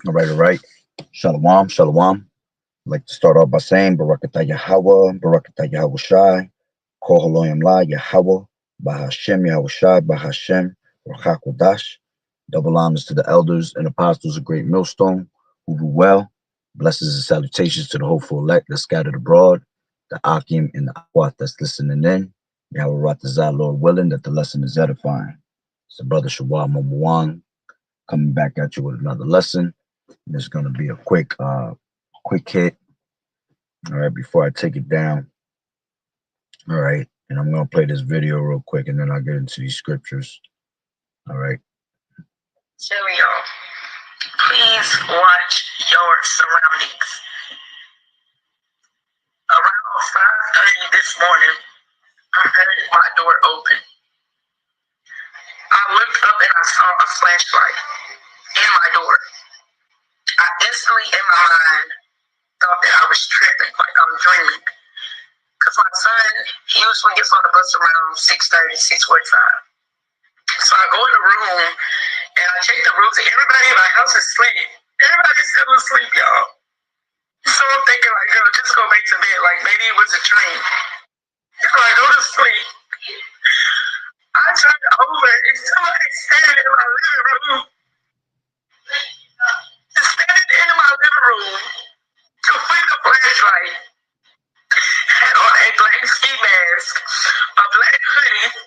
All right, all right. Shalom, shalom. I'd like to start off by saying Barakatah Yahweh, Barakatah Yahweh Shai, Kohaloyam La Yahweh, Bahashem Yahweh Shai, Bahashem, Rachakodash. Double honors to the elders and apostles of Great Millstone who do well. Blessings and salutations to the hopeful elect that's scattered abroad, the Akim and the Awath that's listening in. Yahweh Ratazah, Lord willing, that the lesson is edifying. It's the brother Shawar Mamuwan coming back at you with another lesson. It's going to be a quick hit. All right, before I take it down. All right, and I'm going to play this video real quick, and then I'll get into these scriptures. All right. Tell y'all, please watch your surroundings. Around 5:30 this morning, I heard my door open. I looked up and I saw a flashlight in my door. I instantly, in my mind, thought that I was tripping, like I'm dreaming. Because my son, he usually gets on the bus around 6:30, 6:45. So I go in the room and I check the rooms and everybody in my house is asleep. Everybody's still asleep, y'all. So I'm thinking like, girl, just go back to bed. Like maybe it was a dream. So I go to sleep. I turn over and somebody standing in my living room. Just standing in my living room with a flashlight. Had on a black ski mask, a black hoodie,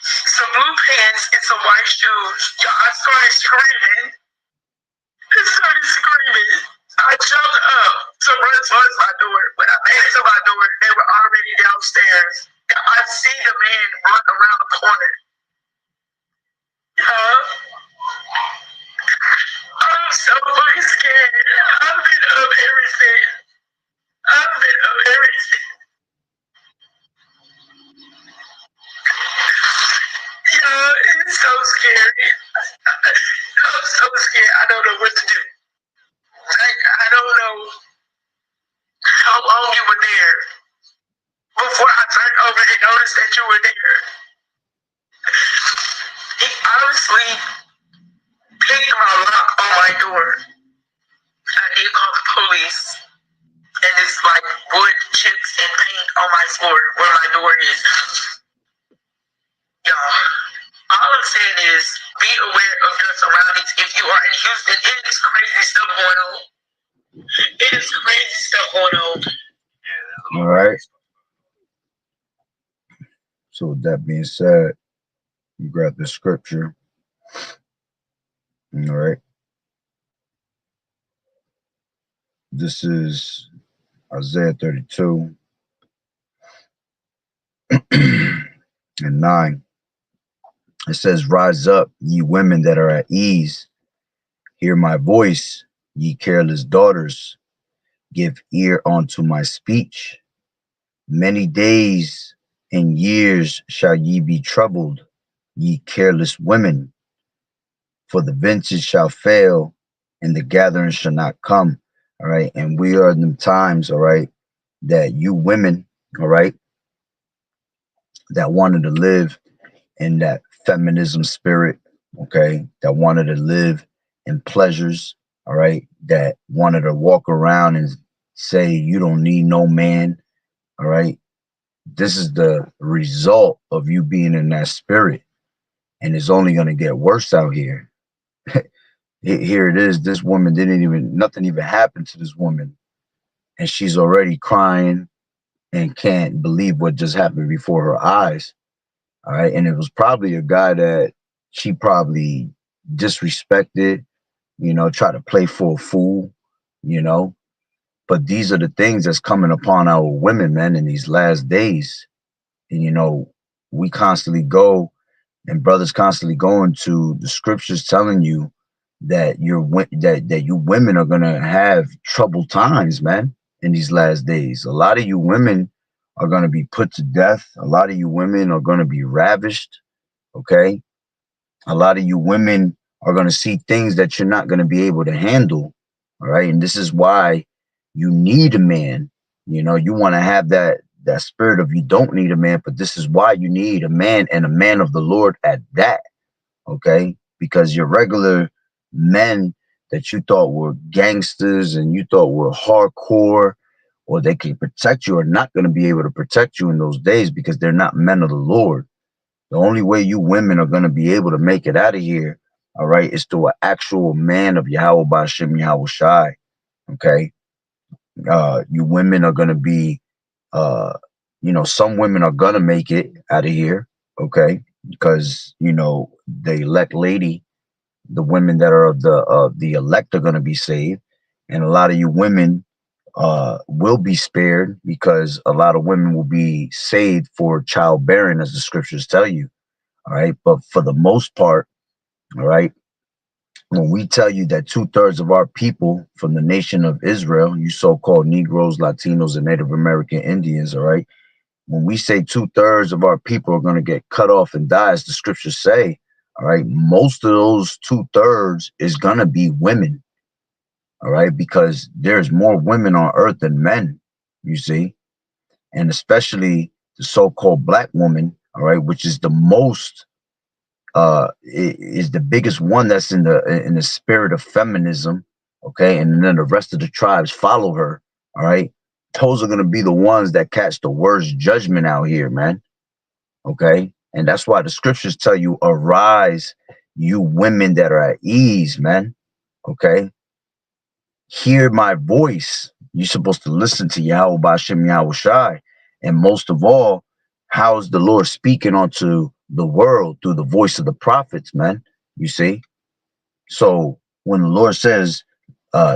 some blue pants, and some white shoes. Y'all, I started screaming. I jumped up to run towards my door. When I made it to my door, they were already downstairs. I see the man run around the corner. I'm so fucking scared. I've been up everything. It's so scary. I'm so scared. I don't know what to do. I don't know how long you were there before I turned over and noticed that you were there. He honestly picked my lock on my door. I did call the police. And it's like wood chips and paint on my floor where my door is. Y'all, all I'm saying is be aware of your surroundings. If you are in Houston, it is crazy stuff going on. It is crazy stuff going on. All right. So with that being said, you grab the scripture. All right. This is Isaiah 32 and 9. It says, "Rise up, ye women that are at ease. Hear my voice, ye careless daughters. Give ear unto my speech. Many days and years shall ye be troubled, ye careless women. For the vintage shall fail, and the gathering shall not come." All right. And we are in the times, all right, that you women, all right, that wanted to live in that feminism spirit, okay, that wanted to live in pleasures, all right, that wanted to walk around and say, you don't need no man, all right. This is the result of you being in that spirit, and it's only going to get worse out here. Here it is. This woman nothing even happened to this woman, and she's already crying and can't believe what just happened before her eyes. All right. And it was probably a guy that she probably disrespected, try to play for a fool, you know. But these are the things that's coming upon our women, man, in these last days. And, we constantly go, and brothers constantly go into the scriptures telling you that that you women are gonna have troubled times, man, in these last days. A lot of you women are gonna be put to death. A lot of you women are gonna be ravished. Okay, a lot of you women are gonna see things that you're not gonna be able to handle. All right, and this is why you need a man. You want to have that spirit of you don't need a man, but this is why you need a man, and a man of the Lord at that. Okay, because your regular men that you thought were gangsters and you thought were hardcore, or they could protect you, are not going to be able to protect you in those days because they're not men of the Lord. The only way you women are going to be able to make it out of here, all right, is through an actual man of Yahweh Ba'Shem Yahweh Shai. Okay. You women are going to be, some women are going to make it out of here. Okay. Because, the elect lady, the women that are of the elect are going to be saved. And a lot of you women will be spared because a lot of women will be saved for childbearing, as the scriptures tell you. All right. But for the most part, all right, when we tell you that 2/3 of our people from the nation of Israel, you so-called Negroes, Latinos, and Native American Indians, all right, when we say 2/3 of our people are going to get cut off and die, as the scriptures say, all right, most of those 2/3 is going to be women, all right, because there's more women on earth than men, you see, and especially the so-called black woman, all right, which is the most is the biggest one that's in the spirit of feminism, okay, and then the rest of the tribes follow her. All right, those are going to be the ones that catch the worst judgment out here, man. Okay, and that's why the scriptures tell you, arise, you women that are at ease, man. Okay, hear my voice. You're supposed to listen to Yahweh Ba'Shem Yahweh Shai. And most of all, how is the Lord speaking onto the world? Through the voice of the prophets, man. You see? So when the Lord says,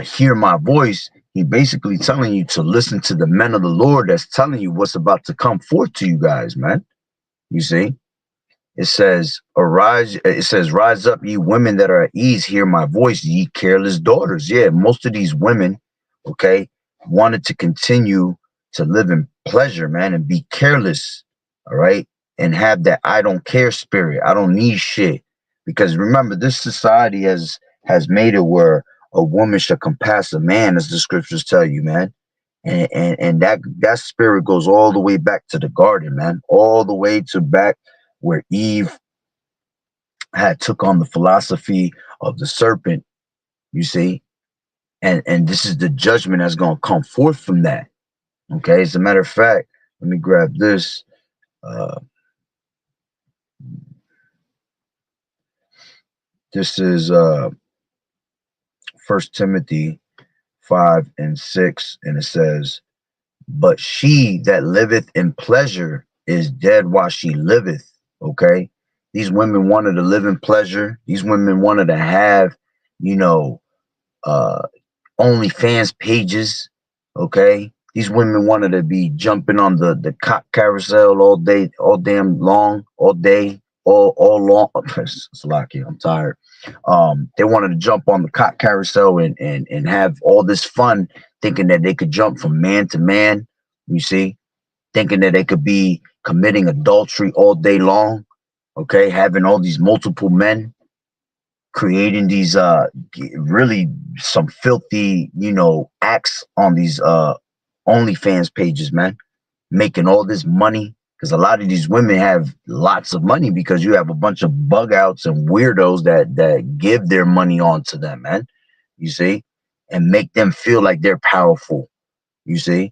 hear my voice, he basically telling you to listen to the men of the Lord that's telling you what's about to come forth to you guys, man. You see? It says, arise, it says, rise up, ye women that are at ease, hear my voice, ye careless daughters. Yeah, most of these women, okay, wanted to continue to live in pleasure, man, and be careless, all right, and have that I don't care spirit. I don't need shit. Because remember, this society has made it where a woman should compass a man, as the scriptures tell you, man. And that spirit goes all the way back to the garden, man, all the way to back where Eve had took on the philosophy of the serpent, you see, and this is the judgment that's going to come forth from that. Okay, as a matter of fact, let me grab this. This is First Timothy 5:6, and it says, but she that liveth in pleasure is dead while she liveth. Okay, these women wanted to live in pleasure. These women wanted to have, uh OnlyFans pages. Okay, these women wanted to be jumping on the cock carousel all day, all damn long, all day, all long. It's lucky, I'm tired. They wanted to jump on the cock carousel and have all this fun, thinking that they could jump from man to man. You see, thinking that they could be committing adultery all day long. Okay, having all these multiple men, creating these really some filthy acts on these OnlyFans pages, man, making all this money, because a lot of these women have lots of money because you have a bunch of bug outs and weirdos that give their money on to them, man, you see, and make them feel like they're powerful, you see.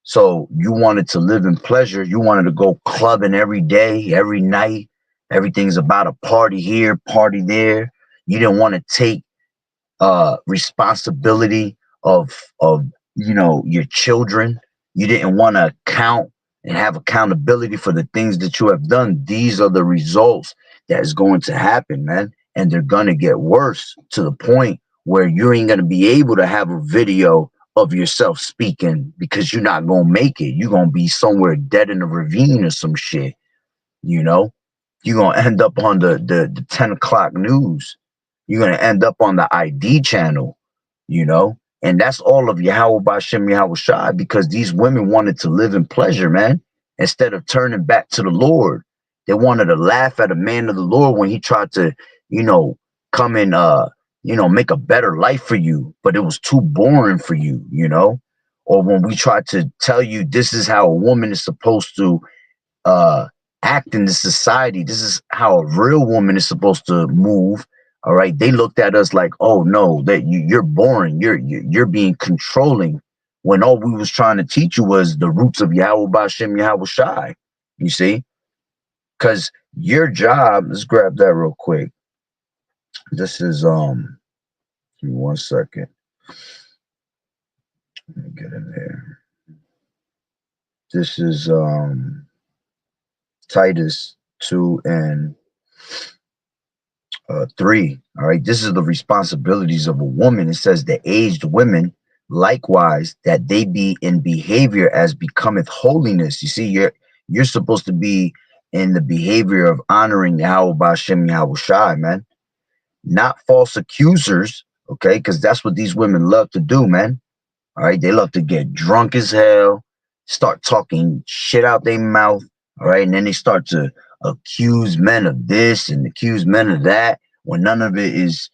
So you wanted to live in pleasure. You wanted to go clubbing every day, every night. Everything's about a party here, party there. You didn't want to take responsibility of your children. You didn't want to count and have accountability for the things that you have done. These are the results that is going to happen, man. And they're going to get worse to the point where you ain't going to be able to have a video of yourself speaking because you're not going to make it. You're going to be somewhere dead in a ravine or some shit, you know? You're going to end up on the 10 o'clock news. You're going to end up on the ID channel, and that's all of Yahweh Ba'Shem Yahweh Shai, because these women wanted to live in pleasure, man, instead of turning back to the Lord. They wanted to laugh at a man of the Lord when he tried to, come and, make a better life for you, but it was too boring for you, or when we tried to tell you this is how a woman is supposed to act in the society. This is how a real woman is supposed to move. All right. They looked at us like, oh no, that you're boring. You're being controlling, when all we was trying to teach you was the roots of Yahweh Bashem Yahweh Shai. You see? Because your job, let's grab that real quick. This is give me 1 second. Let me get in there. This is Titus 2 and 3. All right. This is the responsibilities of a woman. It says the aged women likewise, that they be in behavior as becometh holiness. You see, you're supposed to be in the behavior of honoring Yahweh Bashem Yahweh Shai, man. Not false accusers, okay? Because that's what these women love to do, man. All right. They love to get drunk as hell, start talking shit out their mouth. All right. And then they start to accuse men of this and accuse men of that, when none of it is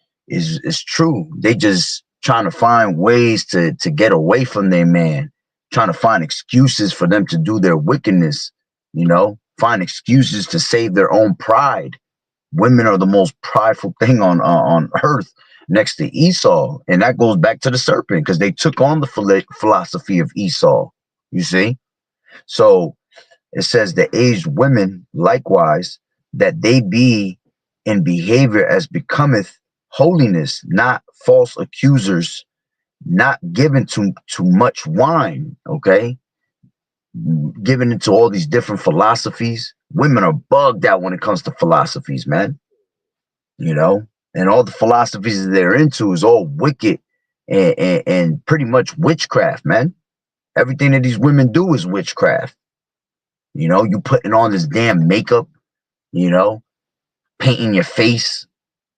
true. They just trying to find ways to get away from their man, trying to find excuses for them to do their wickedness, find excuses to save their own pride. Women are the most prideful thing on earth, next to Esau. And that goes back to the serpent, because they took on the philosophy of Esau, you see? So it says the aged women likewise, that they be in behavior as becometh holiness, not false accusers, not given to much wine, okay? Given into all these different philosophies. Women are bugged out when it comes to philosophies, man. And all the philosophies that they're into is all wicked and pretty much witchcraft, man. Everything that these women do is witchcraft. You putting on this damn makeup, painting your face.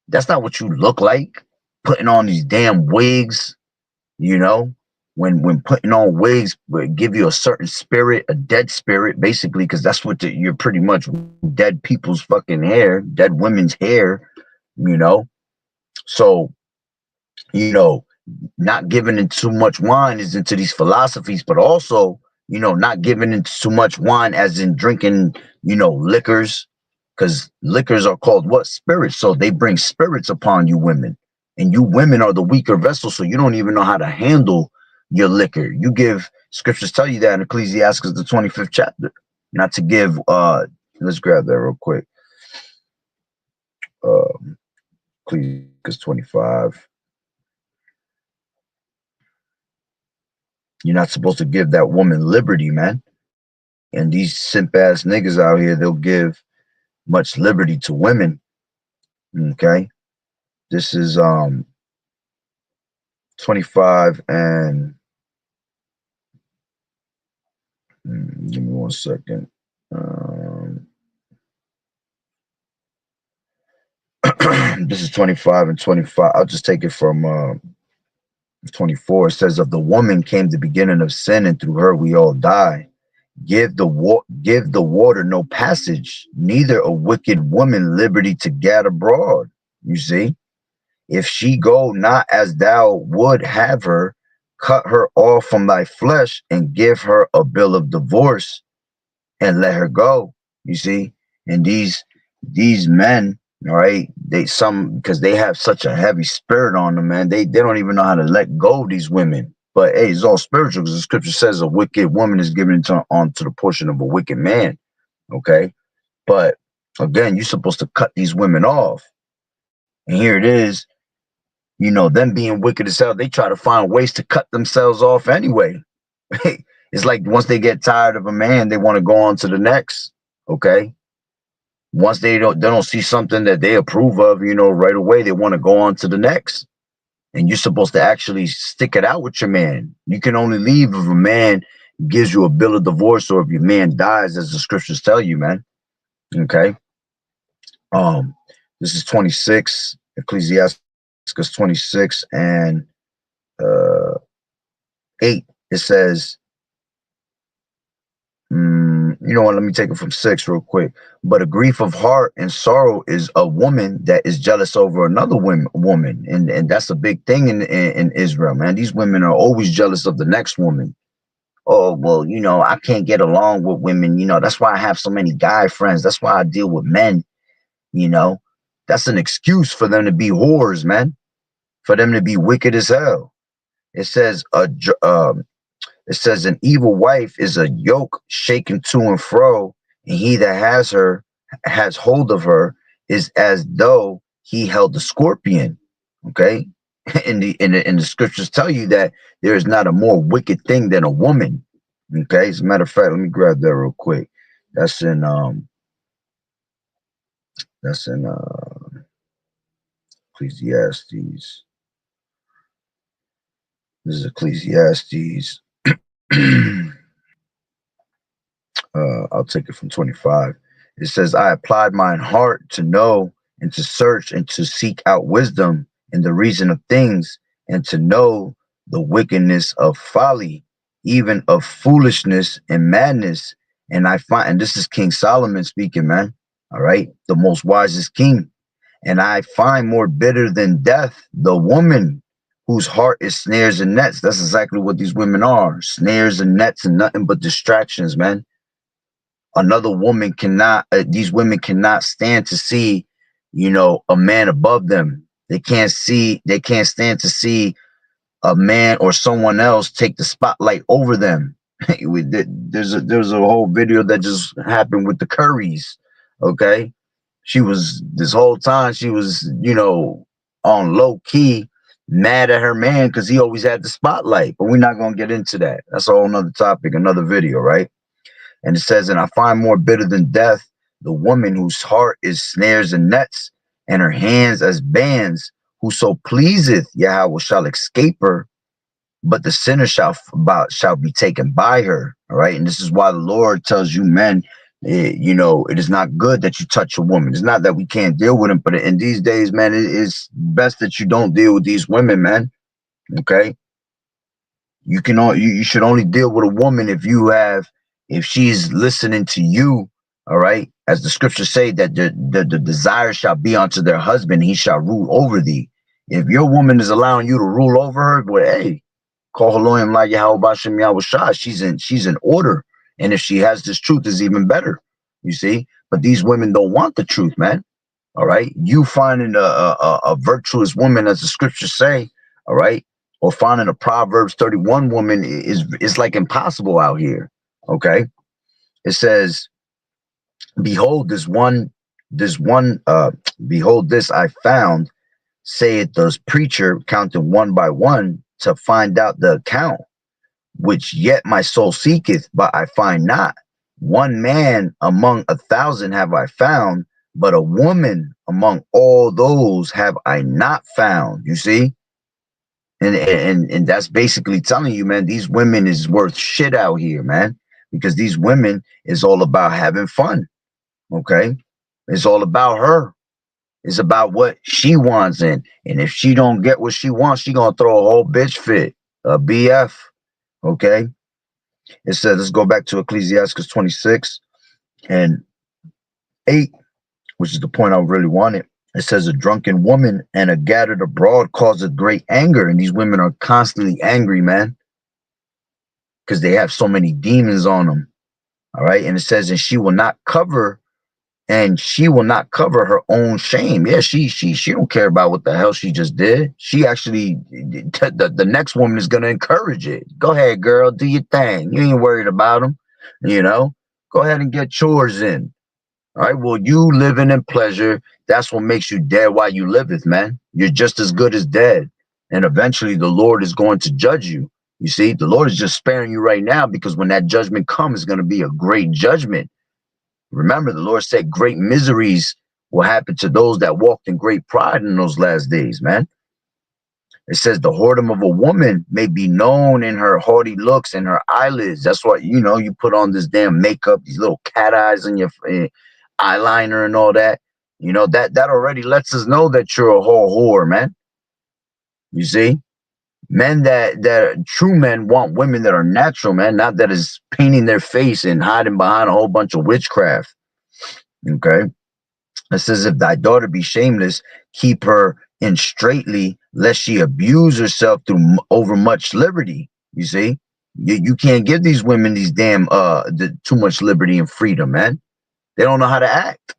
That's not what you look like. Putting on these damn wigs, when putting on wigs would give you a certain spirit, a dead spirit, basically, because that's what you're pretty much dead people's fucking hair, dead women's hair, So, not giving in too much wine is into these philosophies, but also, not giving into too much wine as in drinking, liquors, because liquors are called what? Spirits. So they bring spirits upon you women, and you women are the weaker vessel. So you don't even know how to handle your liquor. You give, scriptures tell you that in Ecclesiastes, the 25th chapter, not to give, let's grab that real quick. Ecclesiastes 25. You're not supposed to give that woman liberty, man. And these simp ass niggas out here, they'll give much liberty to women. Okay. This is 25 and give me 1 second. This is 25 and 25. I'll just take it from 24. It says, of the woman came the beginning of sin, and through her we all die. Give the water no passage, neither a wicked woman liberty to gad abroad. You see, if she go not as thou would have her, cut her off from thy flesh, and give her a bill of divorce, and let her go. You see, and these men, all right, because they have such a heavy spirit on them, man. They don't even know how to let go of these women. But hey, it's all spiritual, because the scripture says a wicked woman is given onto the portion of a wicked man. Okay. But again, you're supposed to cut these women off. And here it is, them being wicked as hell, they try to find ways to cut themselves off anyway. It's like once they get tired of a man, they want to go on to the next. Okay. Once they don't see something that they approve of, right away, they want to go on to the next. And you're supposed to actually stick it out with your man. You can only leave if a man gives you a bill of divorce, or if your man dies, as the scriptures tell you, man. Okay. This is 26, Ecclesiastes 26 and 8. It says, you know what, let me take it from 6 real quick. But a grief of heart and sorrow is a woman that is jealous over another woman. And that's a big thing in Israel, man. These women are always jealous of the next woman. Oh, well, I can't get along with women. That's why I have so many guy friends. That's why I deal with men, That's an excuse for them to be whores, man. For them to be wicked as hell. It says it says an evil wife is a yoke shaken to and fro, and he that has hold of her is as though he held the scorpion. Okay, in the scriptures tell you that there is not a more wicked thing than a woman. Okay, as a matter of fact, let me grab that real quick. That's in Ecclesiastes. This is Ecclesiastes. I'll take it from 25. It says, I applied mine heart to know and to search and to seek out wisdom and the reason of things and to know the wickedness of folly, even of foolishness and madness. And I find, and this is King Solomon speaking, man. All right. The most wisest king. And I find more bitter than death the woman whose heart is snares and nets. That's exactly what these women are. Snares and nets and nothing but distractions, man. Another woman cannot, these women cannot stand to see, a man above them. They can't stand to see a man or someone else take the spotlight over them. There's a whole video that just happened with the Currys. Okay. This whole time she was, on low key, mad at her man because he always had the spotlight. But we're not going to get into that. That's a whole nother topic, another video, right? And it says, and I find more bitter than death the woman whose heart is snares and nets, and her hands as bands, whoso pleaseth Yahweh shall escape her, but the sinner shall be taken by her. All right. And this is why the Lord tells you, men, it is not good that you touch a woman. It's not that we can't deal with them, but in these days, man, it is best that you don't deal with these women, man. Okay. You should only deal with a woman if she's listening to you. All right. As the scriptures say that the desire shall be unto their husband, he shall rule over thee. If your woman is allowing you to rule over her, well, hey, call Elohim like Yahweh Bashem Yahweh Shah. She's in order. And if she has this truth, is even better. You see, but these women don't want the truth, man. All right. You finding a virtuous woman, as the scriptures say, all right, or finding a Proverbs 31 woman is like impossible out here. Okay. It says, behold, behold, this I found, saith the preacher, counting one by one to find out the account, which yet my soul seeketh, but I find not. One man among 1,000 have I found, but a woman among all those have I not found. You see? And that's basically telling you, man, these women is worth shit out here, man, because these women is all about having fun. Okay. It's all about her. It's about what she wants. And if she don't get what she wants, she gonna throw a whole bitch fit, a BF. Okay. It says, let's go back to Ecclesiastes 26 and 8, which is the point I really wanted. It says, a drunken woman and a gathered abroad causeth great anger. And these women are constantly angry, man, because they have so many demons on them. All right. And it says, and she will not cover her own shame. Yeah, she don't care about what the hell she just did. She actually, the next woman is going to encourage it. Go ahead, girl, do your thing. You ain't worried about them. Go ahead and get chores in. All right. Well, you living in pleasure. That's what makes you dead while you liveth, man. You're just as good as dead. And eventually the Lord is going to judge you. You see, the Lord is just sparing you right now, because when that judgment comes, it's going to be a great judgment. Remember, the Lord said great miseries will happen to those that walked in great pride in those last days, man. It says the whoredom of a woman may be known in her haughty looks and her eyelids. That's why, you put on this damn makeup, these little cat eyes in your eyeliner and all that. That already lets us know that you're a whole whore, man. You see? Men that true men want women that are natural, man, not that is painting their face and hiding behind a whole bunch of witchcraft. Okay. It says, if thy daughter be shameless, keep her in straitly, lest she abuse herself through over much liberty. You see, you can't give these women these damn too much liberty and freedom, man. They don't know how to act.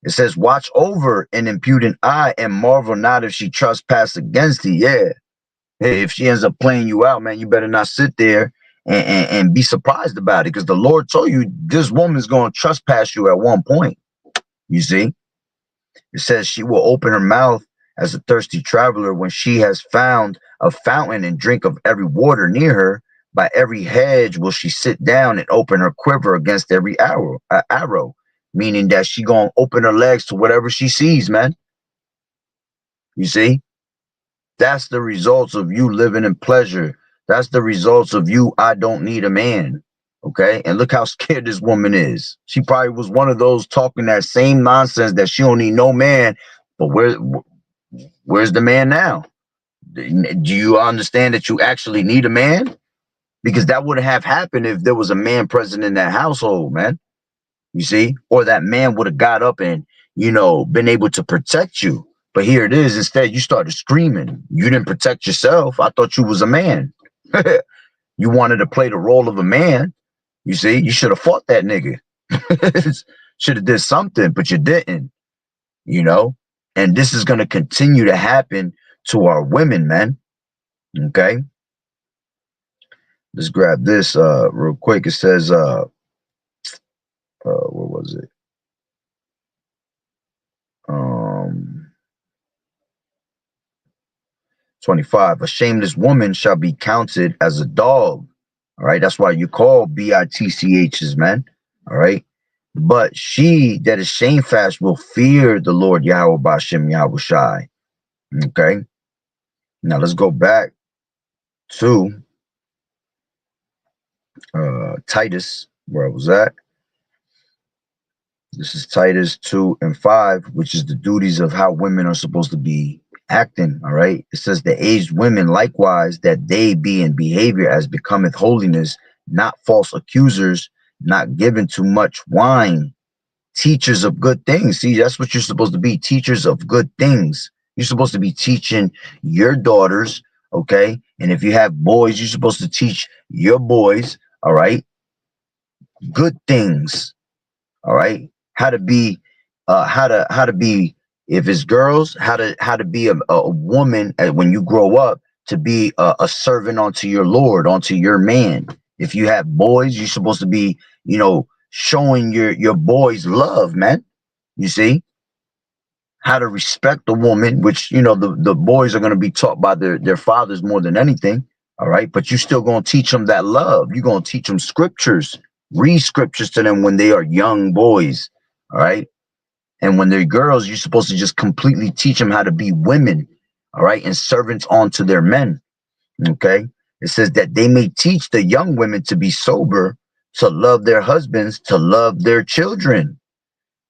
It says, watch over an impudent eye and marvel not if she trespass against thee. Yeah. Hey, if she ends up playing you out, man, you better not sit there and be surprised about it, because the Lord told you this woman's going to trespass you at one point. You see? It says she will open her mouth as a thirsty traveler when she has found a fountain and drink of every water near her. By every hedge will she sit down and open her quiver against every arrow, meaning that she gonna open her legs to whatever she sees, man. You see? That's the results of you living in pleasure. That's the results of you, I don't need a man. Okay? And look how scared this woman is. She probably was one of those talking that same nonsense that she don't need no man. But where's the man now? Do you understand that you actually need a man? Because that wouldn't have happened if there was a man present in that household, man. You see? Or that man would have got up and, been able to protect you. But here it is. Instead, you started screaming. You didn't protect yourself. I thought you was a man. You wanted to play the role of a man. You see? You should have fought that nigga. Should have did something, but you didn't. And this is going to continue to happen to our women, man. Okay? Let's grab this real quick. It says, what was it? 25. A shameless woman shall be counted as a dog. All right. That's why you call BITCHs, man. All right. But she that is shamefast will fear the Lord Yahweh Bashem Yahweh Shai. Okay. Now let's go back to Titus, where I was at. This is Titus 2 and 5, which is the duties of how women are supposed to be acting. All right. It says the aged women likewise, that they be in behavior as becometh holiness, not false accusers, not given to much wine, teachers of good things. See, that's what you're supposed to be, teachers of good things. You're supposed to be teaching your daughters. Okay. And if you have boys, you're supposed to teach your boys. All right. Good things. All right. How to be, if it's girls, how to be a woman when you grow up, to be a servant unto your Lord, unto your man. If you have boys, you're supposed to be, showing your boys love, man. You see, how to respect the woman, which, the boys are going to be taught by their fathers more than anything. All right. But you're still going to teach them that love. You're going to teach them scriptures, read scriptures to them when they are young boys. All right. And when they're girls, you're supposed to just completely teach them how to be women. All right. And servants unto their men. Okay. It says that they may teach the young women to be sober, to love their husbands, to love their children,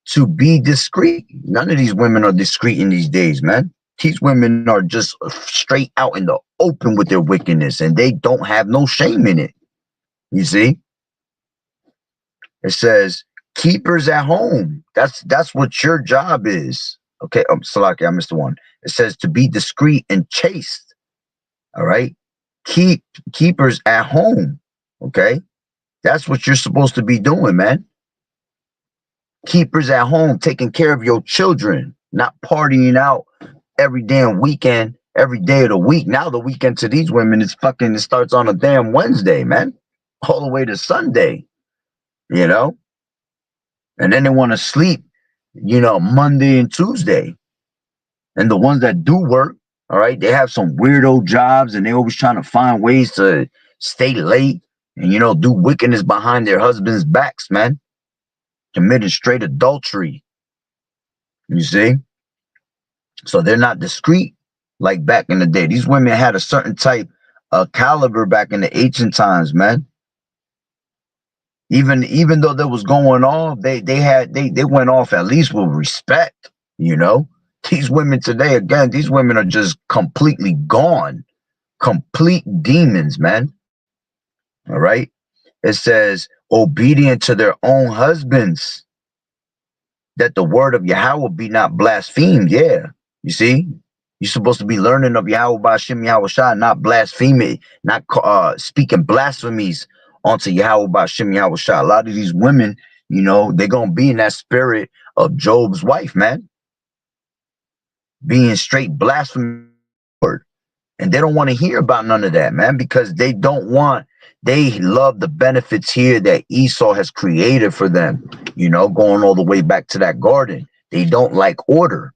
to be discreet. None of these women are discreet in these days, man. These women are just straight out in the open with their wickedness, and they don't have no shame in it. You see? It says, keepers at home. That's what your job is. Okay, Salaki, I missed the one. It says to be discreet and chaste. All right. Keepers at home. Okay. That's what you're supposed to be doing, man. Keepers at home, taking care of your children, not partying out every damn weekend, every day of the week. Now the weekend to these women is it starts on a damn Wednesday, man, all the way to Sunday, and then they want to sleep, Monday and Tuesday. And the ones that do work, all right, they have some weirdo jobs, and they're always trying to find ways to stay late and, do wickedness behind their husbands' backs, man. Committing straight adultery. You see? So they're not discreet like back in the day. These women had a certain type of caliber back in the ancient times, man. Even though that was going on, they went off at least with respect, These women today, again, these women are just completely gone. Complete demons, man. All right. It says, obedient to their own husbands, that the word of Yahweh be not blasphemed. Yeah. You see, you're supposed to be learning of Yahweh Bashem Yahweh Shai, not blaspheming, not speaking blasphemies onto Yahweh Bashem Yahweh Shai. A lot of these women, you know, they're gonna be in that spirit of Job's wife, man, being straight blasphemy, and they don't want to hear about none of that, man, because they don't want. They love the benefits here that Esau has created for them, you know, going all the way back to that garden. They don't like order.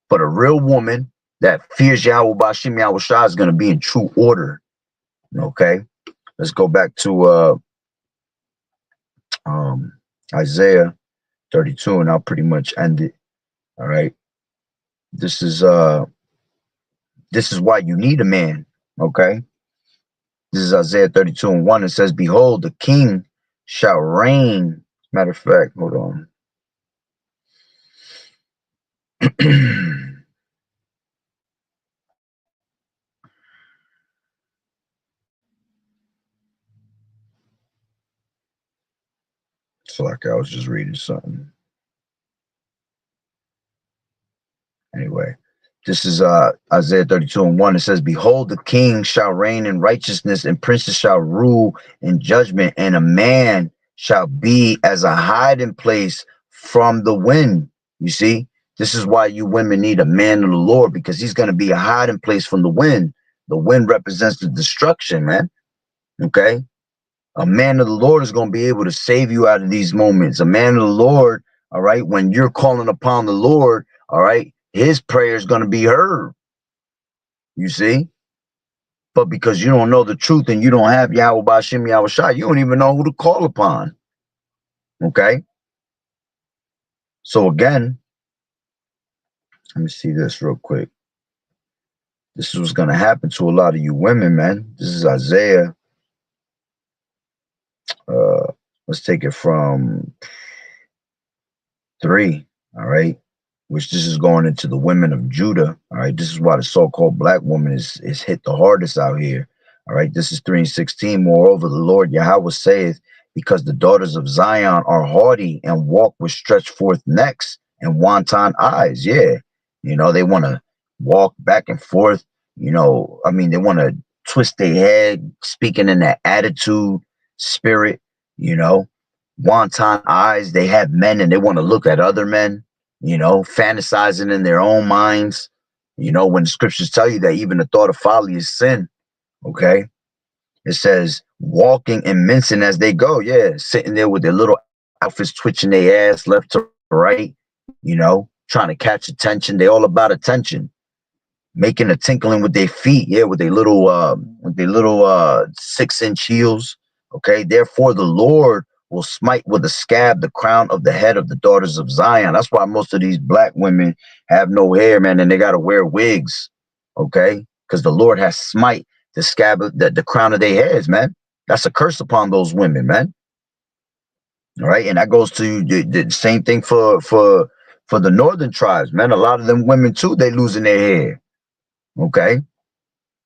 But a real woman that fears Yahweh Bashim Yahweh Shah is going to be in true order. Okay, let's go back to Isaiah 32, and I'll pretty much end it. All right, this is why you need a man. Okay, this is Isaiah 32 and 1. It says, "Behold, the king shall reign." Matter of fact, hold on. It's like I was just reading something. Anyway, this is Isaiah 32 and 1. It says, "Behold, the king shall reign in righteousness, and princes shall rule in judgment, and a man shall be as a hiding place from the wind." You see, this is why you women need a man of the Lord, because he's going to be a hiding place from the wind. The wind represents the destruction, man. Okay. A man of the Lord is going to be able to save you out of these moments. A man of the Lord, all right, when you're calling upon the Lord, all right, his prayer is going to be heard. You see? But because you don't know the truth and you don't have Yahweh Bashim Yahweh Shah, you don't even know who to call upon. Okay? So again, let me see this real quick. This is what's going to happen to a lot of you women, man. This is Isaiah. Let's take it from 3, all right? Which this is going into the women of Judah. All right, this is why the so-called black woman is hit the hardest out here. All right, this is 3 and 16. "Moreover, the Lord Yahweh saith, because the daughters of Zion are haughty and walk with stretched forth necks and wanton eyes." Yeah, you know, they want to walk back and forth. You know, I mean, they want to twist their head, speaking in that attitude spirit. You know, wanton eyes. They have men and they want to look at other men, you know, fantasizing in their own minds, you know, when the scriptures tell you that even the thought of folly is sin. Okay. It says walking and mincing as they go. Yeah. Sitting there with their little outfits, twitching their ass left to right, you know, trying to catch attention. They all about attention, making a tinkling with their feet. Yeah. With their little 6-inch heels. Okay. Therefore, the Lord will smite with a scab the crown of the head of the daughters of Zion. That's why most of these black women have no hair, man, and they got to wear wigs, okay? Because the Lord has smite the scab of the crown of their heads, man. That's a curse upon those women, man. All right, and that goes to the same thing for the northern tribes, man. A lot of them women too, they losing their hair, okay?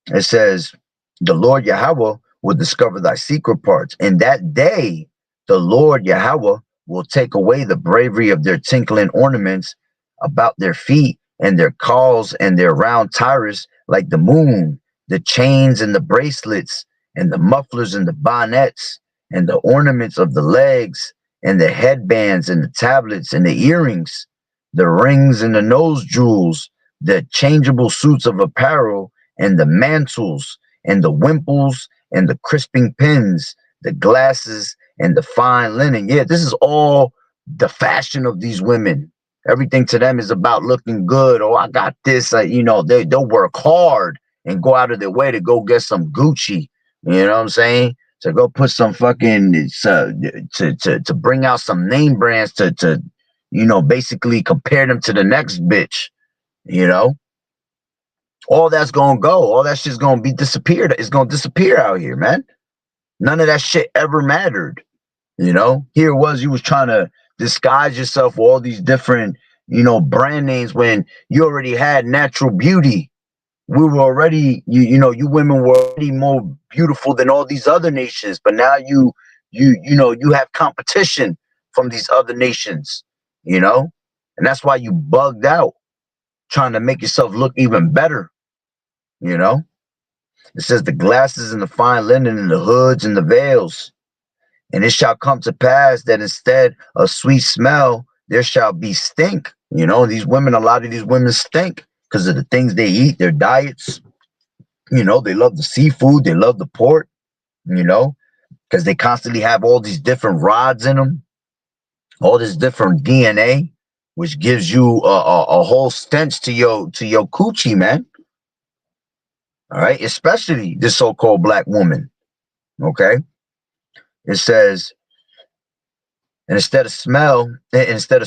It says, "The Lord Yahweh will discover thy secret parts. In that day, the Lord Yahweh will take away the bravery of their tinkling ornaments about their feet, and their calls and their round tires like the moon, the chains and the bracelets, and the mufflers and the bonnets, and the ornaments of the legs, and the headbands and the tablets and the earrings, the rings and the nose jewels, the changeable suits of apparel, and the mantles, and the wimples, and the crisping pins, the glasses, and the fine linen." Yeah, this is all the fashion of these women. Everything to them is about looking good. Oh, I got this. You know, they'll work hard and go out of their way to go get some Gucci. You know what I'm saying? To go put some fucking to bring out some name brands to you know, basically compare them to the next bitch. You know, all that's gonna go. All that shit's gonna be disappeared. It's gonna disappear out here, man. None of that shit ever mattered. You know, here it was, you was trying to disguise yourself with all these different, you know, brand names when you already had natural beauty. We were already, you know, you women were already more beautiful than all these other nations, but now you know, you have competition from these other nations, you know, and that's why you bugged out, trying to make yourself look even better, you know. It says the glasses and the fine linen and the hoods and the veils. And it shall come to pass that instead of sweet smell, there shall be stink. You know, these women, a lot of these women stink because of the things they eat, their diets. You know, they love the seafood, they love the pork, you know, because they constantly have all these different rods in them, all this different DNA, which gives you a whole stench to your coochie, man. All right, especially this so-called black woman. Okay, it says, and instead of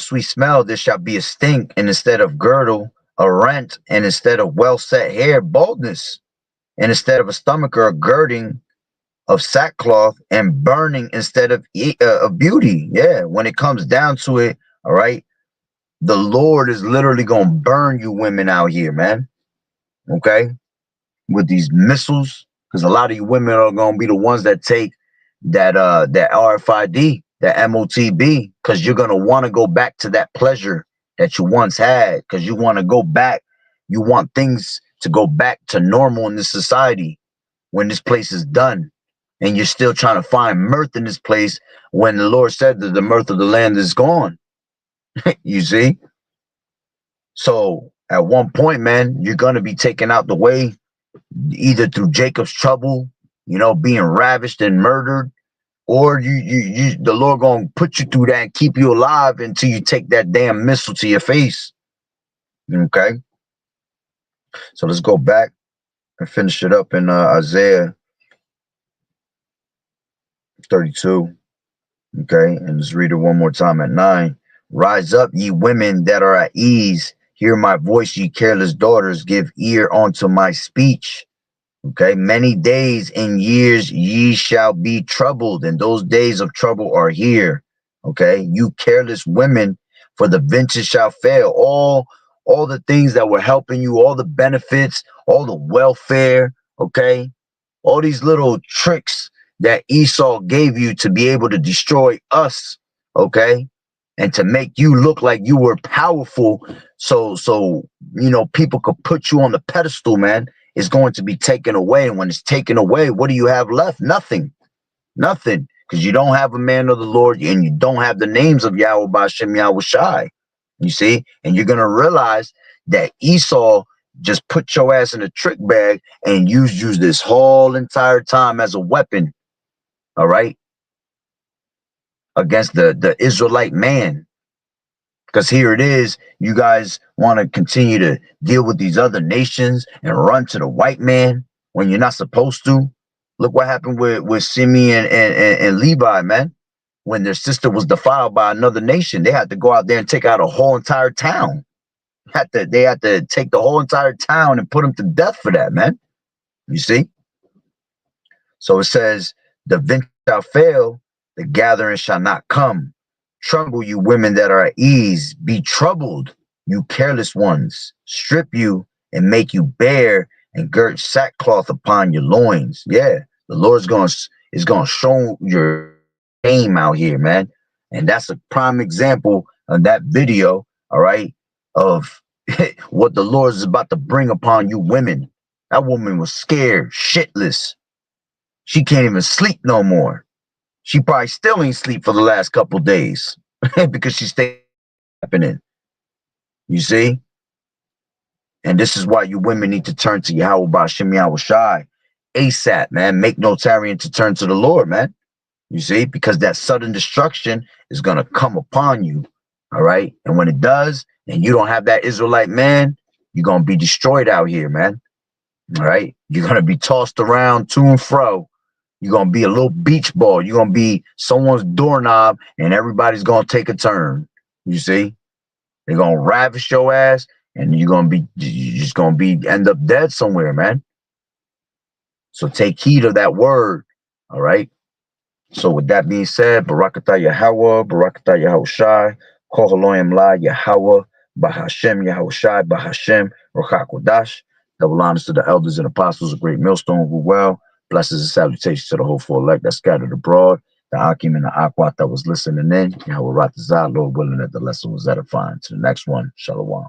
sweet smell, there shall be a stink, and instead of girdle, a rent, and instead of well set hair, baldness, and instead of a stomach or a girding of sackcloth, and burning instead of beauty. Yeah, when it comes down to it, all right, the Lord is literally gonna burn you women out here, man. Okay, with these missiles, because a lot of you women are gonna be the ones that take that RFID, that MOTB, because you're gonna want to go back to that pleasure that you once had, because you want to go back, you want things to go back to normal in this society when this place is done. And you're still trying to find mirth in this place when the Lord said that the mirth of the land is gone. You see? So at one point, man, you're gonna be taken out the way, either through Jacob's trouble, you know, being ravished and murdered, or the Lord gonna put you through that and keep you alive until you take that damn missile to your face. Okay. So let's go back and finish it up in Isaiah 32. Okay, and let's read it one more time at 9. Rise up, ye women that are at ease. Hear my voice, ye careless daughters. Give ear unto my speech. Okay, many days and years ye shall be troubled, and those days of trouble are here. Okay, you careless women, for the vintage shall fail. All the things that were helping you, all the benefits, all the welfare, okay, all these little tricks that Esau gave you to be able to destroy us, okay, and to make you look like you were powerful, so you know people could put you on the pedestal, man, is going to be taken away. And when it's taken away, what do you have left? Nothing. Nothing. Because you don't have a man of the Lord, and you don't have the names of Yahweh Bashem Yahweh Shai. You see? And you're gonna realize that Esau just put your ass in a trick bag and used you this whole entire time as a weapon, all right, against the Israelite man. Because here it is, you guys want to continue to deal with these other nations and run to the white man when you're not supposed to. Look what happened with Simeon and Levi, man. When their sister was defiled by another nation, they had to go out there and take out a whole entire town. They had to take the whole entire town and put them to death for that, man. You see? So it says, the vintage shall fail, the gathering shall not come. Tremble, you women that are at ease. Be troubled, you careless ones. Strip you and make you bare, and girt sackcloth upon your loins. Yeah, the Lord's is gonna show your shame out here, man. And that's a prime example of that video, all right, of what the Lord is about to bring upon you women. That woman was scared, shitless. She can't even sleep no more. She probably still ain't sleep for the last couple days because she stayed happening. You see? And this is why you women need to turn to Yahweh Bashem Yahweh Shai ASAP, man. Make no tarrying to turn to the Lord, man. You see? Because that sudden destruction is going to come upon you. All right? And when it does, and you don't have that Israelite man, you're going to be destroyed out here, man. All right? You're going to be tossed around to and fro. You're going to be a little beach ball. You're going to be someone's doorknob, and everybody's going to take a turn. You see? They're going to ravish your ass, and you're just going to be end up dead somewhere, man. So take heed of that word. All right? So with that being said, Barakatah Yahweh, Barakatah Yahweh Shai, Kol Haloyim La Yahweh, Bahashem Yahweh Shai, Bahashem Rochak Wadash. Double honors to the elders and apostles of Great Millstone who well. Blessings and salutations to the hopeful elect that scattered abroad, the Akim and the Akwat that was listening in. Yahweh Ratazah, Lord willing that the lesson was edifying. To the next one, Shalom.